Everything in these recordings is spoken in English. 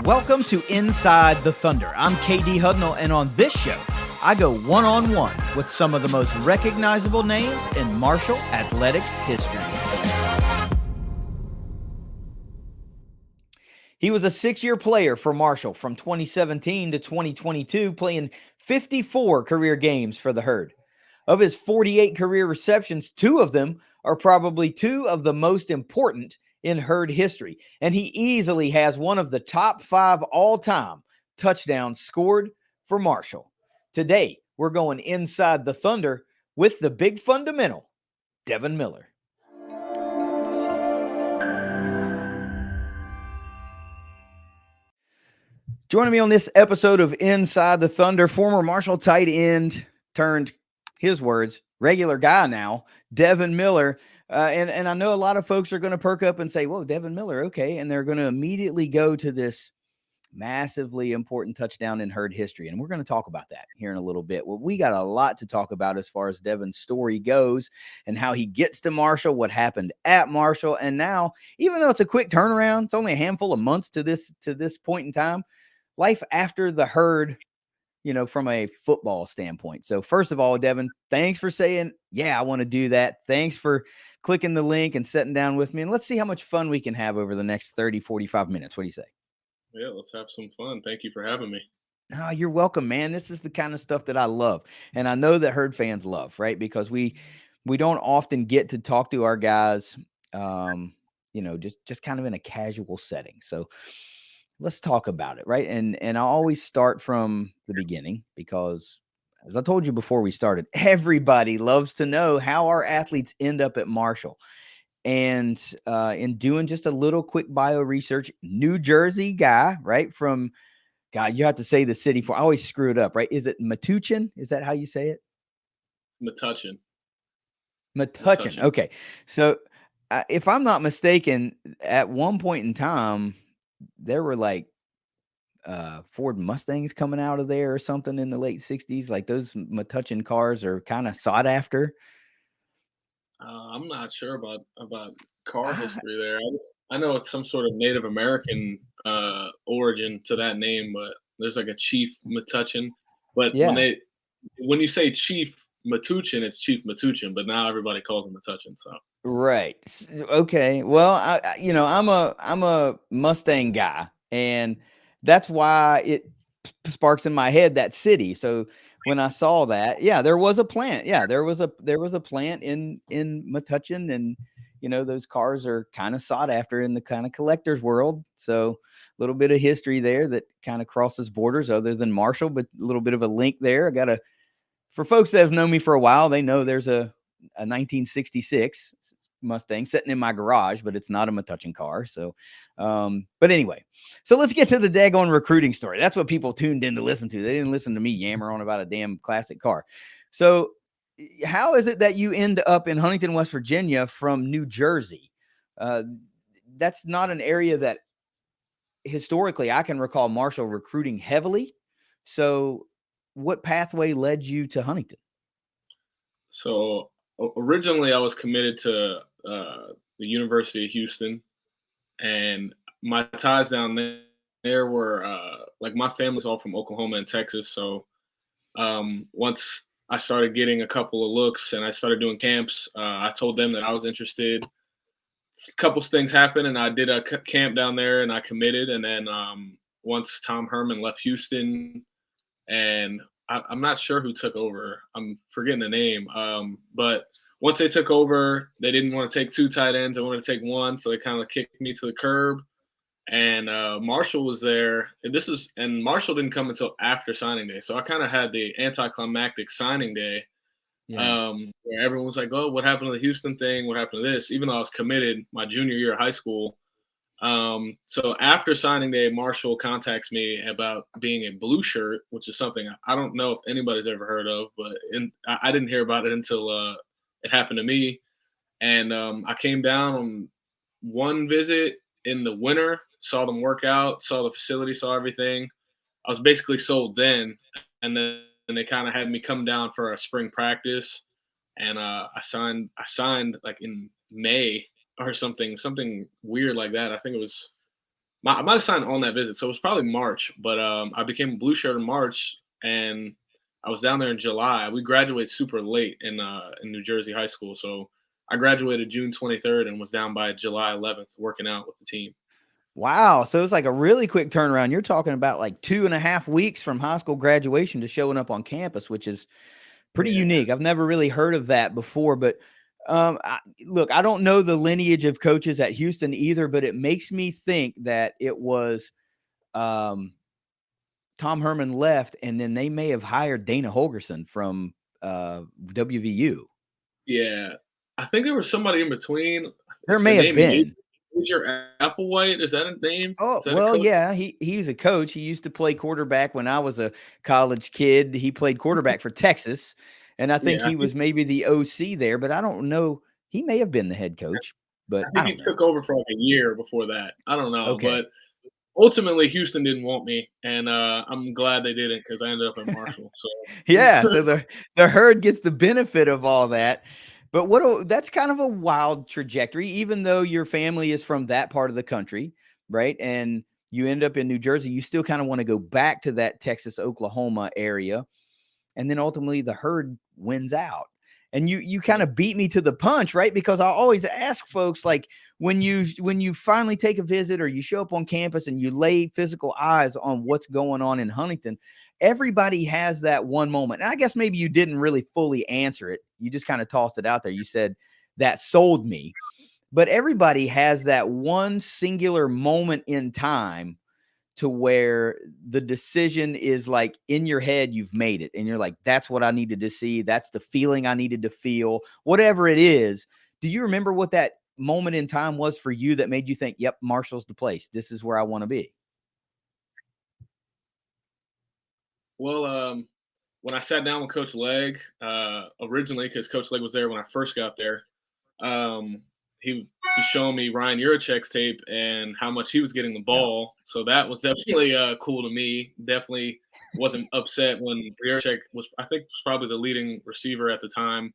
Welcome to Inside the Thunder. I'm KD Hudnall, and on this show, I go one-on-one with some of the most recognizable names in Marshall athletics history. He was a 6-year player for Marshall from 2017 to 2022, playing 54 career games for the Herd. Of his 48 career receptions, 2 of them are probably 2 of the most important in Herd history, and he easily has one of the top 5 all-time touchdowns scored for Marshall. Today, we're going inside the Thunder with the big fundamental, Devin Miller. Joining me on this episode of Inside the Thunder, former Marshall tight end turned, his words, regular guy now, Devin Miller. And I know a lot of folks are going to perk up and say, whoa, Devin Miller, okay. And they're going to immediately go to this massively important touchdown in Herd history. And we're going to talk about that here in a little bit. Well, we got a lot to talk about as far as Devin's story goes and how he gets to Marshall, what happened at Marshall. And now, even though it's a quick turnaround, it's only a handful of months to this point in time, life after the Herd, from a football standpoint. So first of all, Devin, thanks for saying, yeah, I want to do that. Thanks for clicking the link and sitting down with me. And let's see how much fun we can have over the next 30, 45 minutes. What do you say? Yeah, let's have some fun. Thank you for having me. Oh, you're welcome, man. This is the kind of stuff that I love. And I know that Herd fans love, right? Because we don't often get to talk to our guys, just kind of in a casual setting. So let's talk about it, right? And I always start from the beginning because, as I told you before we started, everybody loves to know how our athletes end up at Marshall. And in doing just a little quick bio research, New Jersey guy, right? From, God, you have to say the city for, I always screw it up, right? Is it Metuchen? Is that how you say it? Metuchen. Metuchen. Okay. So if I'm not mistaken, at one point in time, there were like Ford Mustangs coming out of there or something in the late 60s. Like those Metuchen cars are kind of sought after. I'm not sure about car history there. I know it's some sort of Native American origin to that name, but there's like a Chief Metuchen. But Yeah. when you say Chief Metuchen, it's Chief Metuchen, but now everybody calls him Metuchen. So Right. Okay. Well, I'm a Mustang guy, and that's why it sparks in my head that city. So when I saw that, yeah, there was a plant. Yeah, there was a plant in Metuchen, and those cars are kind of sought after in the kind of collector's world. So a little bit of history there that kind of crosses borders, other than Marshall, but a little bit of a link there. For folks that have known me for a while, they know there's a 1966 Mustang sitting in my garage, but it's not a Metuchen car. So, but anyway, so let's get to the daggone recruiting story. That's what people tuned in to listen to. They didn't listen to me yammer on about a damn classic car. So how is it that you end up in Huntington, West Virginia from New Jersey? That's not an area that historically I can recall Marshall recruiting heavily. So what pathway led you to Huntington? So originally I was committed to the University of Houston, and my ties down there were like my family's all from Oklahoma and Texas. So once I started getting a couple of looks and I started doing camps, I told them that I was interested. A couple things happened, and I did a camp down there, and I committed. And then once Tom Herman left Houston, and I'm not sure who took over. I'm forgetting the name. But once they took over, they didn't want to take 2 tight ends. They wanted to take 1, so they kind of kicked me to the curb. And Marshall was there. And Marshall didn't come until after signing day, so I kind of had the anticlimactic signing day. Yeah. Where everyone was like, "Oh, what happened to the Houston thing? What happened to this?" Even though I was committed my junior year of high school. So after signing day, Marshall contacts me about being a blue shirt, which is something I don't know if anybody's ever heard of, but I didn't hear about it until it happened to me. And I came down on one visit in the winter, saw them work out, saw the facility, saw everything. I was basically sold then, and then they kind of had me come down for a spring practice, and I signed like in May or something weird like that. I think it was I might have signed on that visit, so it was probably March. But I became a blue shirt in March, and I was down there in July. We graduated super late in New Jersey high school, so I graduated June 23rd and was down by July 11th working out with the team. Wow. So it's like a really quick turnaround. You're talking about like 2.5 weeks from high school graduation to showing up on campus, which is pretty Yeah, unique. I've never really heard of that before, but look, I don't know the lineage of coaches at Houston either, but it makes me think that it was um, Tom Herman left, and then they may have hired Dana Holgerson from WVU. yeah. I think there was somebody in between. There The may have name been. Major Applewhite, is that a name? Oh, Is that a well, coach? yeah, he's a coach. He used to play quarterback when I was a college kid. He played quarterback for Texas, and I think Yeah, he was maybe the OC there, but I don't know. He may have been the head coach, but I I think he don't know. took over for like a year before that. I don't know, Okay. but ultimately Houston didn't want me, and I'm glad they didn't because I ended up at Marshall. Yeah, So so the herd gets the benefit of all that. But that's kind of a wild trajectory, even though your family is from that part of the country, right? And you end up in New Jersey, you still kind of want to go back to that Texas, Oklahoma area. And then ultimately the herd wins out. And you kind yeah, of beat me to the punch, right? Because I always ask folks, like, when you finally take a visit or you show up on campus and you lay physical eyes on what's going on in Huntington, everybody has that one moment. And I guess maybe you didn't really fully answer it. You just kind of tossed it out there. You said that sold me. But everybody has that one singular moment in time to where the decision is like in your head, you've made it. And you're like, that's what I needed to see. That's the feeling I needed to feel, whatever it is. Do you remember what that moment in time was for you that made you think, yep, Marshall's the place? This is where I want to be? well, when I sat down with Coach Legg originally, because Coach Legg was there when I first got there, um, he was showing me Ryan Juracek's tape and how much he was getting the Yeah. ball. So that was definitely cool to me. Definitely wasn't upset when Juracek was, I think, was probably the leading receiver at the time,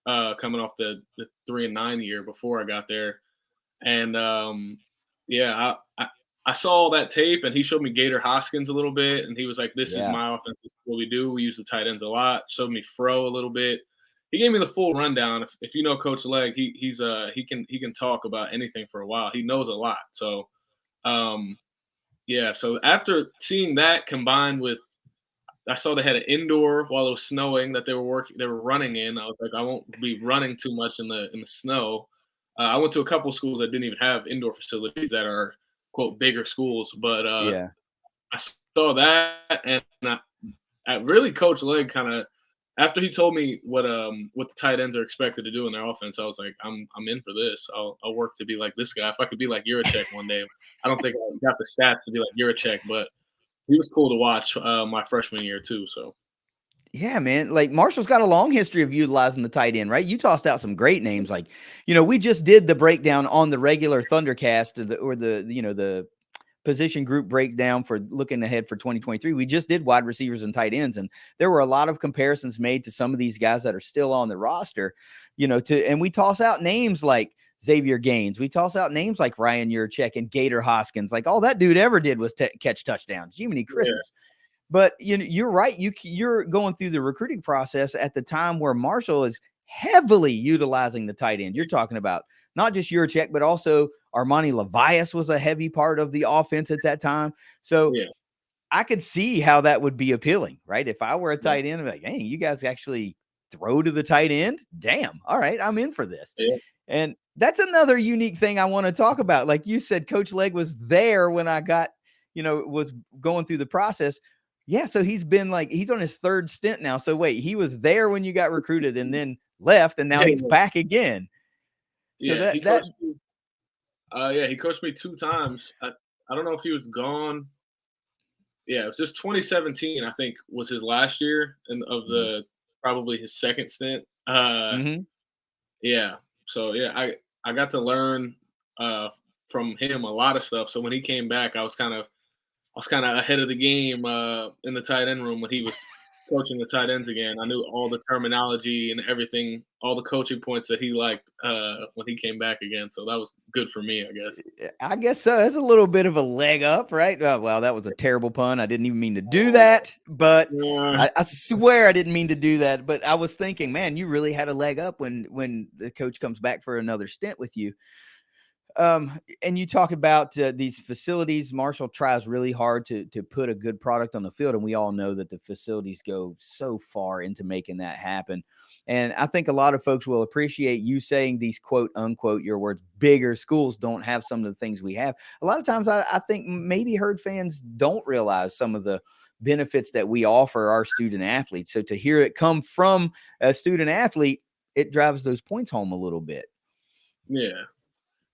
coming off the 3-9 year before I got there. And yeah, I saw all that tape, and he showed me Gator Hoskins a little bit, and he was like, "This is Yeah. my offense. This is what we do. We use the tight ends a lot." Showed me Fro a little bit. He gave me the full rundown. If you know Coach Legg, he can talk about anything for a while. He knows a lot. So um, yeah. So after seeing that combined with I saw they had an indoor while it was snowing that they were running in. I was like, I won't be running too much in the snow. I went to a couple schools that didn't even have indoor facilities that are quote bigger schools, but Yeah. I saw that and I really Coach Legg kind of after he told me what the tight ends are expected to do in their offense, I was like, I'm in for this. I'll work to be like this guy. If I could be like Juracek one day, I don't think I got the stats to be like Juracek, but he was cool to watch my freshman year too. So. Yeah, man. Like Marshall's got a long history of utilizing the tight end, right? You tossed out some great names. Like, we just did the breakdown on the regular Thundercast or the position group breakdown for looking ahead for 2023. We just did wide receivers and tight ends, and there were a lot of comparisons made to some of these guys that are still on the roster, and we toss out names like Xavier Gaines. We toss out names like Ryan Juracek and Gator Hoskins. Like all that dude ever did was catch touchdowns. Jiminy Yeah. Christmas. But you're right. You're going through the recruiting process at the time where Marshall is heavily utilizing the tight end. You're talking about not just Juracek, but also Armani Levias was a heavy part of the offense at that time. So Yeah, I could see how that would be appealing, right? If I were a yeah, tight end, I'd be like, hey, you guys actually throw to the tight end? Damn. All right, I'm in for this. yeah, And that's another unique thing I want to talk about. Like you said, Coach Legg was there when I was going through the process. Yeah, so he's on his third stint now. So wait, he was there when you got recruited and then left, and now he's yeah, back again. So yeah. that that He coached me 2 times. I don't know if he was gone. Yeah, it was just 2017. I think was his last year, and of Mhm. the probably his second stint. Mhm. Yeah. So yeah, I got to learn uh from him a lot of stuff. So when he came back, I was kind of ahead of the game in the tight end room when he was coaching the tight ends again. I knew all the terminology and everything, all the coaching points that he liked when he came back again. So that was good for me, I guess. I guess so. That's a little bit of a leg up, right? Well, that was a terrible pun. I didn't even mean to do that, but Yeah, I swear I didn't mean to do that. But I was thinking, man, you really had a leg up when the coach comes back for another stint with you. And you talk about these facilities. Marshall tries really hard to put a good product on the field, and we all know that the facilities go so far into making that happen. And I think a lot of folks will appreciate you saying these quote unquote your words bigger schools don't have some of the things we have. A lot of times, I think maybe Herd fans don't realize some of the benefits that we offer our student athletes. So to hear it come from a student athlete, it drives those points home a little bit. yeah.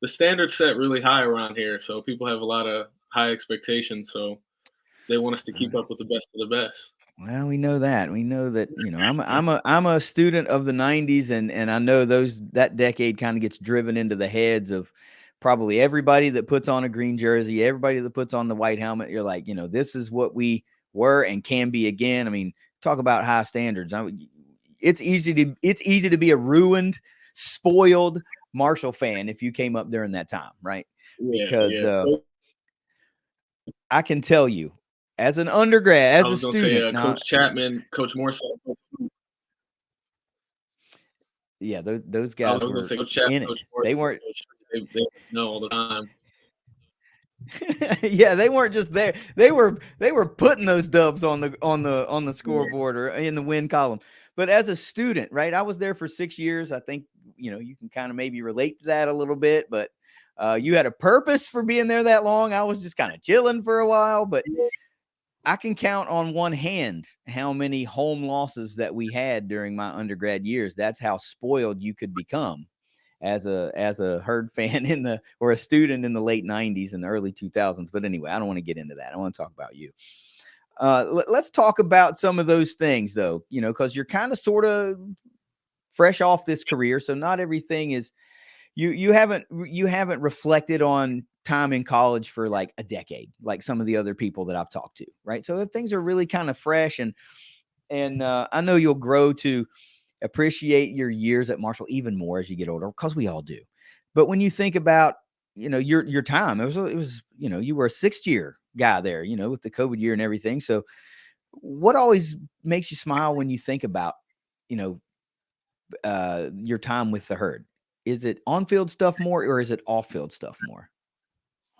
The standard's set really high around here, so people have a lot of high expectations. So they want us to keep up with the best of the best. Well, we know that. We know that, I'm a student of the 90s, and I know that decade kind of gets driven into the heads of probably everybody that puts on a green jersey, everybody that puts on the white helmet. You're like, this is what we were and can be again. I mean, talk about high standards. It's easy to be a ruined, spoiled Marshall fan if you came up during that time, right? Yeah, Because yeah. I can tell you, as an undergrad, I as a was gonna say student, now, Coach Chapman, Coach Morse. yeah, those I was guys gonna were say Coach Chapman, in it. Coach Morse, They weren't. they know all the time. Yeah, they weren't just there. They were putting those dubs on the Yeah, scoreboard or in the win column. But as a student, right, I was there for 6 years. I think you can kind of maybe relate to that a little bit. But you had a purpose for being there that long. I was just kind of chilling for a while, but I can count on one hand how many home losses that we had during my undergrad years. That's how spoiled you could become as a Herd fan or a student in the late 90s and the early 2000s. But anyway, I don't want to get into that. I want to talk about you. Let's talk about some of those things though, because you're kind of sort of fresh off this career, so not everything is you haven't reflected on time in college for like a decade, like some of the other people that I've talked to, right? So if things are really kind of fresh, and I know you'll grow to appreciate your years at Marshall even more as you get older, because we all do. But when you think about, your time, it was you were a 6th year guy there, with the COVID year and everything. So what always makes you smile when you think about, you know, your time with the Herd? Is it on field stuff more, or is it off field stuff more?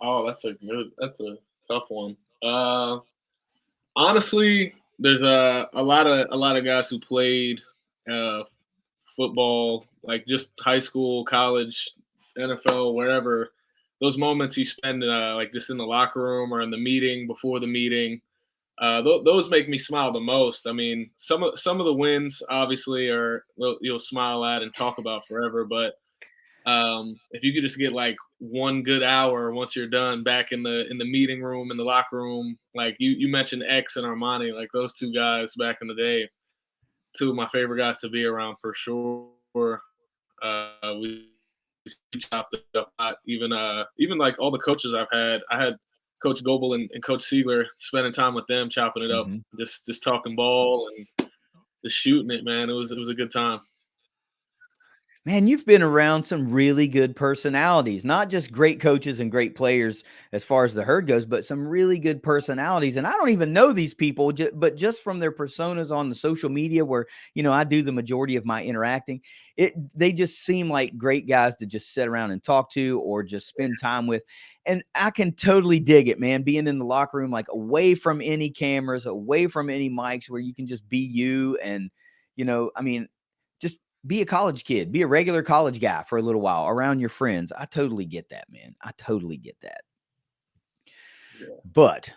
oh, that's a tough one. Honestly, there's a lot of guys who played uh, football, like just high school, college, NFL, wherever. Those moments you spend like just in the locker room or in the meeting before the meeting, those make me smile the most. I mean, some of the wins obviously are you'll smile at and talk about forever, but if you could just get like 1 good hour once you're done back in the meeting room in the locker room, like you mentioned X and Armani, like those two guys back in the day, two of my favorite guys to be around for sure. We chopped it up a lot. Even like all the coaches I had Coach Goebel and Coach Siegler, spending time with them, chopping it up, Mm-hmm. just talking ball and just shooting it, man. It was a good time. Man, you've been around some really good personalities, not just great coaches and great players as far as the Herd goes, but some really good personalities. And I don't even know these people, but just from their personas on the social media where, I do the majority of my interacting, they just seem like great guys to just sit around and talk to or just spend time with. And I can totally dig it, man, being in the locker room, like away from any cameras, away from any mics, where you can just be you. And, I mean, just be a college kid, be a regular college guy for a little while around your friends. I totally get that, man. I totally get that. Yeah. But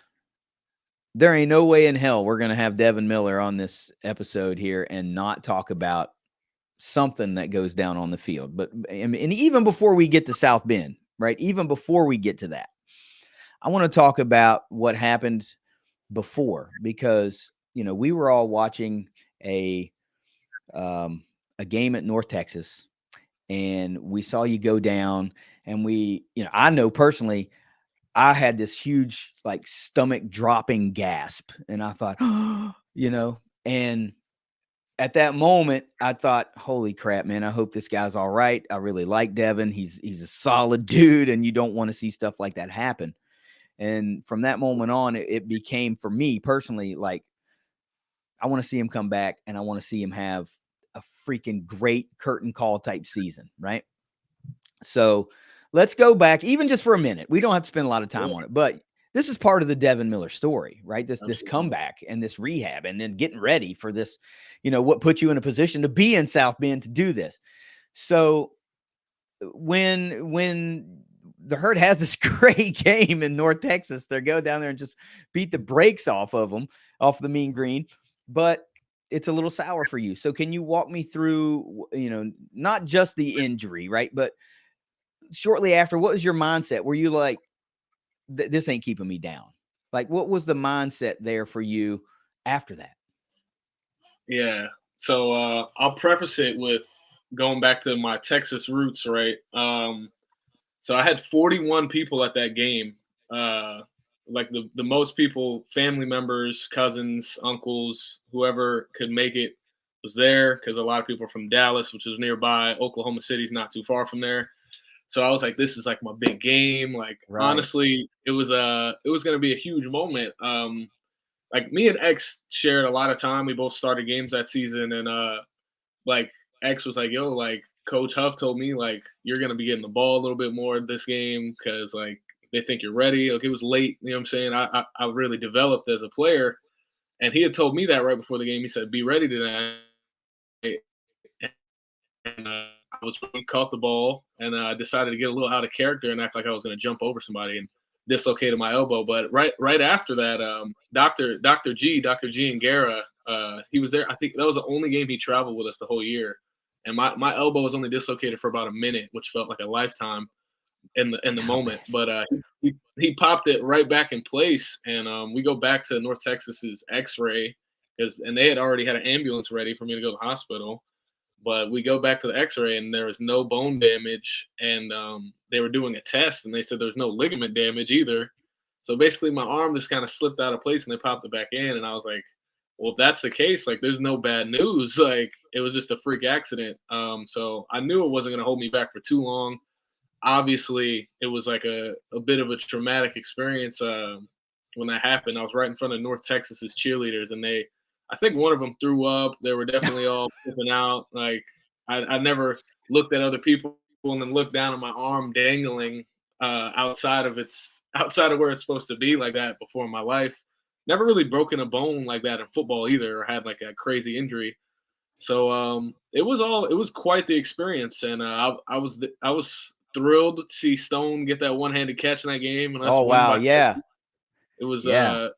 there ain't no way in hell we're going to have Devin Miller on this episode here and not talk about something that goes down on the field. But and even before we get to South Bend, right? Even before we get to that, I want to talk about what happened before, because we were all watching a a game at North Texas, and we saw you go down, and I know personally, I had this huge like stomach dropping gasp, and I thought, And at that moment, I thought, holy crap, man, I hope this guy's all right. I really like Devin. He's a solid dude, and you don't want to see stuff like that happen. And from that moment on, it became for me personally like I want to see him come back and I want to see him have a freaking great curtain call type season, right? So let's go back even just for a minute. We don't have to spend a lot of time Yeah, on it, but this is part of the Devin Miller story, right? This absolutely. comeback and this rehab and then getting ready for this, what put you in a position to be in South Bend to do this. So when the Herd has this great game in North Texas, they go down there and just beat the brakes off of them, off the Mean Green, but it's a little sour for you. So can you walk me through, not just the injury, right? But shortly after, what was your mindset? Were you like, this ain't keeping me down? Like, what was the mindset there for you after that? Yeah. So I'll preface it with going back to my Texas roots, right? So I had 41 people at that game. Like the most people, family members, cousins, uncles, whoever could make it was there because a lot of people are from Dallas, which is nearby. Oklahoma City's not too far from there. So I was like, this is like my big game. Like Right. honestly, it was gonna be a huge moment. Like me and X shared a lot of time. We both started games that season, and like X was like, "Yo, like Coach Huff told me like you're gonna be getting the ball a little bit more this game because like they think you're ready." Like it was late, you know what I'm saying? I really developed as a player, and he had told me that right before the game. He said, "Be ready tonight." And I was really caught the ball, and I decided to get a little out of character and act like I was going to jump over somebody and dislocated my elbow. But right after that, Doctor G and Guerra, he was there. I think that was the only game he traveled with us the whole year, and my elbow was only dislocated for about a minute, which felt like a lifetime in the I moment. bet. But he popped it right back in place, and we go back to North Texas's X-ray and they had already had an ambulance ready for me to go to the hospital. But we go back to the X-ray, and there was no bone damage, and they were doing a test, and they said there was no ligament damage either. So basically, my arm just kind of slipped out of place, and they popped it back in, and I was like, "Well, if that's the case, like, there's no bad news. Like, it was just a freak accident." So I knew it wasn't going to hold me back for too long. Obviously, it was like a bit of a traumatic experience when that happened. I was right in front of North Texas's cheerleaders, and I think one of them threw up. They were definitely all flipping out. Like I never looked at other people and then looked down at my arm dangling outside of where it's supposed to be like that before in my life. Never really broken a bone like that in football either, or had like a crazy injury. So it was quite the experience, and I was thrilled to see Stone get that one handed catch in that game and us Oh win wow, by yeah, it was yeah.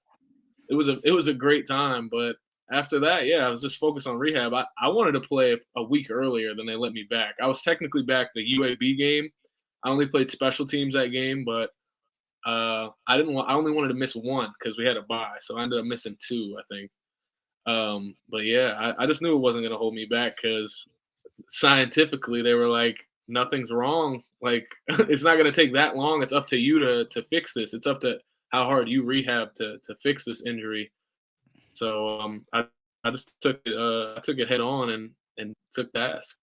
it was a great time. But after that, yeah, I was just focused on rehab. I wanted to play a week earlier than they let me back. I was technically back the UAB game. I only played special teams that game, but I didn't want. I only wanted to miss one because we had a bye, so I ended up missing two, I think. But yeah, I just knew it wasn't going to hold me back because scientifically they were like, nothing's wrong. Like it's not going to take that long. It's up to you to fix this. It's up to how hard you rehab to fix this injury. So I just I took it head on and took task.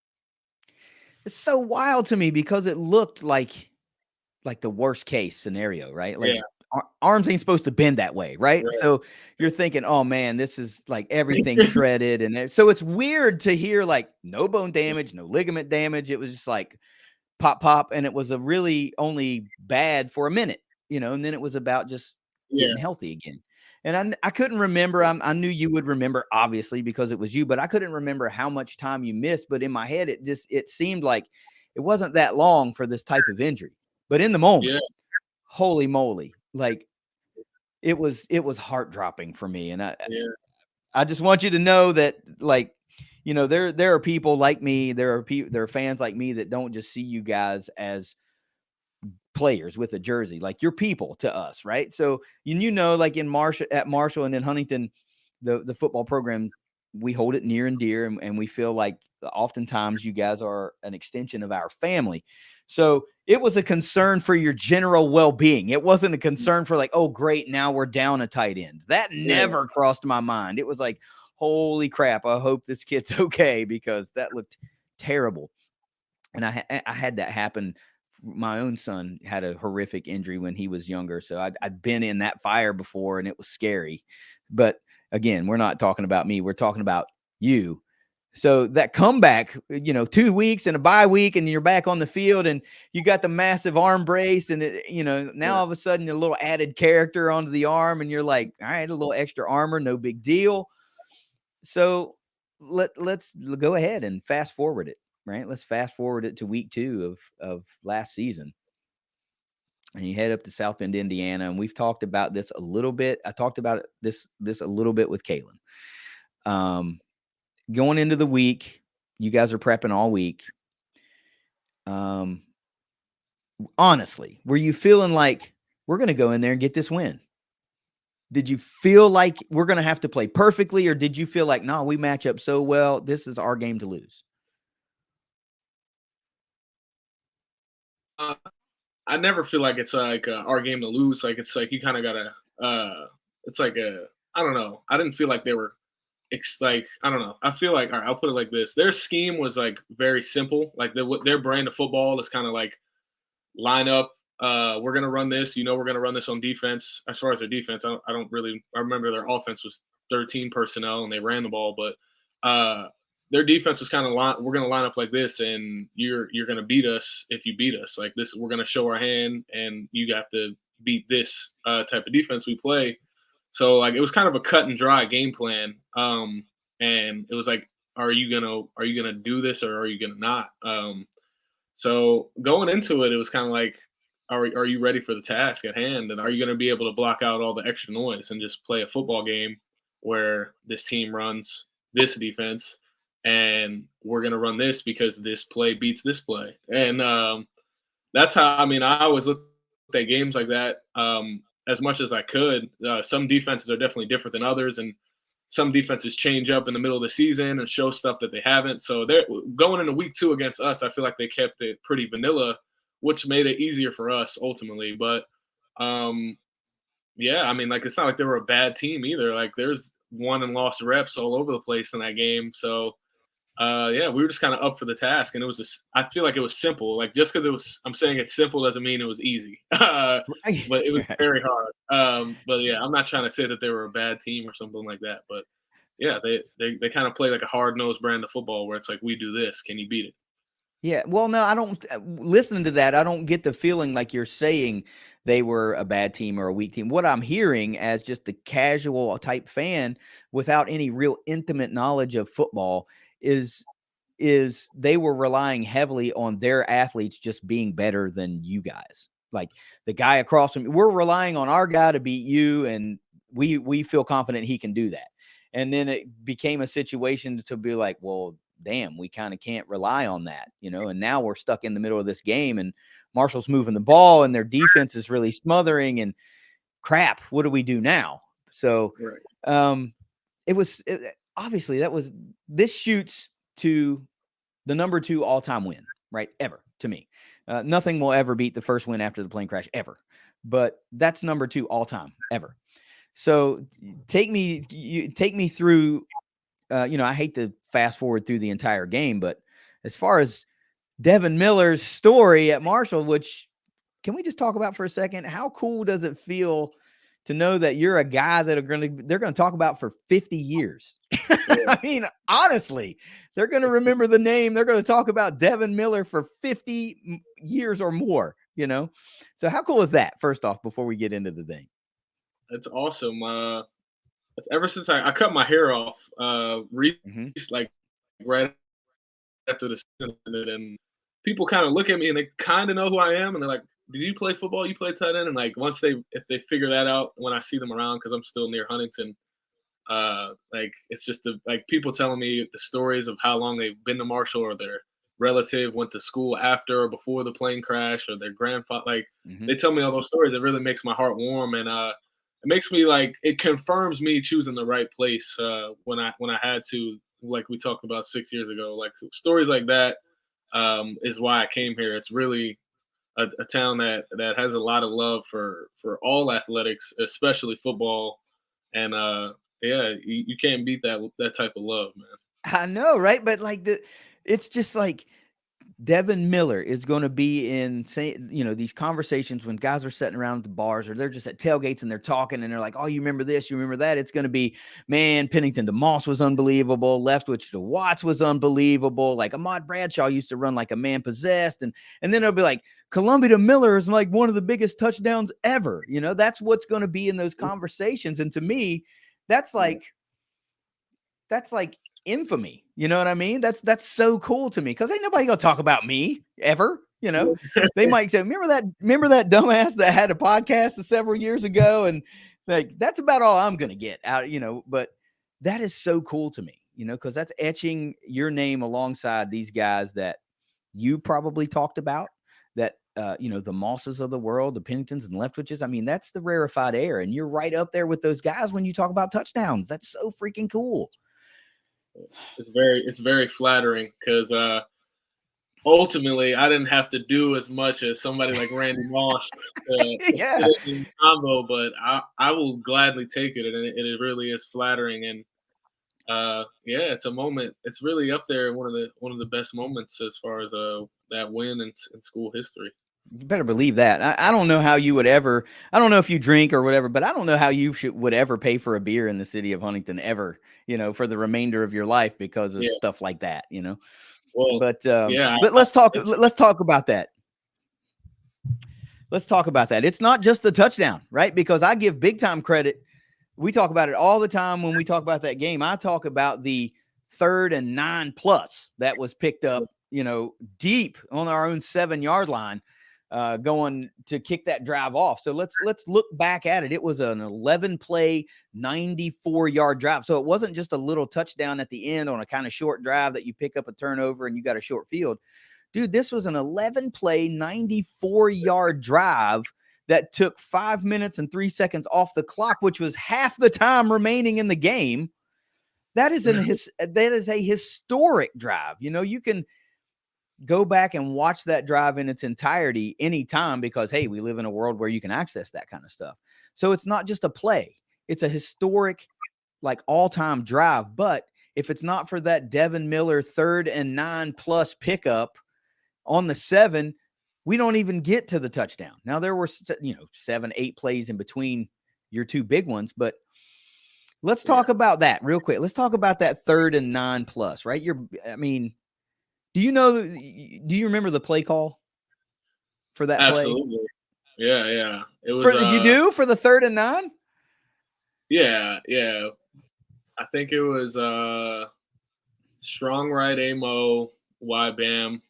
It's so wild to me because it looked like the worst case scenario, right? Like Yeah, arms ain't supposed to bend that way, right? right. So you're thinking, oh man, this is like everything shredded, and so it's weird to hear like no bone damage, no ligament damage. It was just like pop, pop, and it was a really only bad for a minute, and then it was about just Yeah, getting healthy again. And I couldn't remember. I knew you would remember, obviously, because it was you, but I couldn't remember how much time you missed. But in my head, it seemed like it wasn't that long for this type of injury. But in the moment, yeah, holy moly, like it was heart dropping for me. And yeah, I just want you to know that, like, there are people like me, there are fans like me that don't just see you guys as players with a jersey. Like, you're people to us, right? So like in Marshall and in Huntington, the football program, we hold it near and dear, and we feel like oftentimes you guys are an extension of our family. So it was a concern for your general well-being. It wasn't a concern for like, oh great, now we're down a tight end. That yeah, never crossed my mind. It was like, holy crap, I hope this kid's okay because that looked terrible. And I had that happen. My own son had a horrific injury when he was younger, so I'd been in that fire before, and it was scary. But again, we're not talking about me. We're talking about you. So that comeback, 2 weeks and a bye week, and you're back on the field, and you got the massive arm brace, and now Right. all of a sudden a little added character onto the arm, and you're like, all right, a little extra armor, no big deal. So let's go ahead and fast forward it, right? Let's fast forward it to week 2 of last season. And you head up to South Bend, Indiana, and we've talked about this a little bit. I talked about this a little bit with Kaylin. Going into the week, you guys are prepping all week. Honestly, were you feeling like we're going to go in there and get this win? Did you feel like we're going to have to play perfectly, or did you feel like, no, we match up so well, this is our game to lose? Uh, I never feel like it's like our game to lose. Like it's like you kind of gotta. It's like a. I don't know. I didn't feel like they were. Like I don't know. I feel like all right. I'll put it like this. Their scheme was like very simple. Like their brand of football is kind of like line up. We're gonna run this. We're gonna run this on defense. As far as their defense, I don't really. I remember their offense was 13 personnel and they ran the ball, but their defense was kind of we're gonna line up like this, and you're gonna beat us if you beat us. Like this, we're gonna show our hand, and you have to beat this type of defense we play. So like it was kind of a cut and dry game plan, and it was like, are you gonna do this or are you gonna not? So going into it, it was kind of like, are you ready for the task at hand, and are you going to be able to block out all the extra noise and just play a football game where this team runs this defense, and we're going to run this because this play beats this play, and that's how I always looked at games like that as much as I could. Some defenses are definitely different than others, and some defenses change up in the middle of the season and show stuff that they haven't. So they're going into week 2 against us. I feel like they kept it pretty vanilla, which made it easier for us ultimately. But um, yeah, like it's not like they were a bad team either. Like there's won and lost reps all over the place in that game. So yeah, we were just kind of up for the task, and it was just, I feel like it was simple. Like just because I'm saying it's simple doesn't mean it was easy. But it was Right. very hard. But yeah, I'm not trying to say that they were a bad team or something like that. But yeah, they kind of play like a hard nosed brand of football where it's like, we do this, can you beat it? Yeah, well, no, I don't listening to that, I don't get the feeling like you're saying they were a bad team or a weak team. What I'm hearing as just the casual type fan without any real intimate knowledge of football is they were relying heavily on their athletes just being better than you guys. Like the guy across from me, we're relying on our guy to beat you, and we feel confident he can do that. And then it became a situation to be like, well, damn, we kind of can't rely on that, and now we're stuck in the middle of this game, and Marshall's moving the ball and their defense is really smothering, and crap, what do we do now? So Right. um obviously this shoots to the number 2 all-time win, right? Ever, to me. Nothing will ever beat the first win after the plane crash, ever. But that's number 2 all-time, ever. So take me through. I hate to fast forward through the entire game, but as far as Devin Miller's story at Marshall, which can we just talk about for a second? How cool does it feel to know that you're a guy that they're going to talk about for 50 years? Yeah. Honestly, they're going to remember the name. They're going to talk about Devin Miller for 50 years or more, So how cool is that, first off, before we get into the thing? It's awesome. Ever since I cut my hair off, Mm-hmm. like right after the season ended, and people kind of look at me and they kind of know who I am, and they're like, "Did you play football? You play tight end?" And like once if they figure that out when I see them around, because I'm still near Huntington, like it's just like people telling me the stories of how long they've been to Marshall, or their relative went to school after or before the plane crash, or their grandfather. Like Mm-hmm. they tell me all those stories. It really makes my heart warm, and it makes me like, it confirms me choosing the right place when I had to, like we talked about 6 years ago. Like stories like that is why I came here. It's really a town that has a lot of love for all athletics, especially football, and Yeah, you can't beat that type of love, man. I know, right? But like it's just like Devin Miller is going to be in, say, these conversations when guys are sitting around at the bars or they're just at tailgates and they're talking and they're like, oh, you remember this, you remember that. It's going to be, man, Pennington to Moss was unbelievable. Leftwich to Watts was unbelievable. Like Ahmad Bradshaw used to run like a man possessed. And then it'll be like Columbia to Miller is like one of the biggest touchdowns ever. That's what's going to be in those conversations. And to me, that's like, that's like infamy. You know what I mean? That's so cool to me because ain't nobody gonna talk about me ever. They might say, remember that dumbass that had a podcast several years ago, and like that's about all I'm gonna get out. But that is so cool to me. Because that's etching your name alongside these guys that you probably talked about. That the Mosses of the world, the Penningtons and Leftwiches. I mean, that's the rarefied air, and you're right up there with those guys when you talk about touchdowns. That's so freaking cool. It's very flattering because ultimately I didn't have to do as much as somebody like Randy Moss to Yeah. fit in the combo, but I will gladly take it, and it really is flattering. And yeah, it's a moment. It's really up there, one of the best moments as far as that win in school history. You better believe that. I don't know how you would ever. I don't know if you drink or whatever, but I don't know how you would ever pay for a beer in the city of Huntington ever. For the remainder of your life because of Yeah. stuff like that. Well, But yeah, let's talk. it's Let's talk about that. Let's talk about that. It's not just the touchdown, right? Because I give big time credit. We talk about it all the time when we talk about that game. I talk about the 3rd and 9+ that was picked up, deep on our own 7-yard line, going to kick that drive off. So let's look back at it. It was an 11-play, 94-yard drive. So it wasn't just a little touchdown at the end on a kind of short drive that you pick up a turnover and you got a short field. Dude, this was an 11-play, 94-yard drive that took 5 minutes and 3 seconds off the clock, which was half the time remaining in the game. That is a historic drive. You can go back and watch that drive in its entirety anytime because, hey, we live in a world where you can access that kind of stuff. So it's not just a play. It's a historic, like all-time drive. But if it's not for that Devin Miller 3rd and 9+ pickup on the 7, we don't even get to the touchdown. Now there were 7, 8 plays in between your two big ones, but let's talk about that real quick. Let's talk about that 3rd and 9+, right? Do you remember the play call for that play? absolutely. Yeah. It was You do for the 3rd and 9? yeah. I think it was strong right AMO, Y BAM,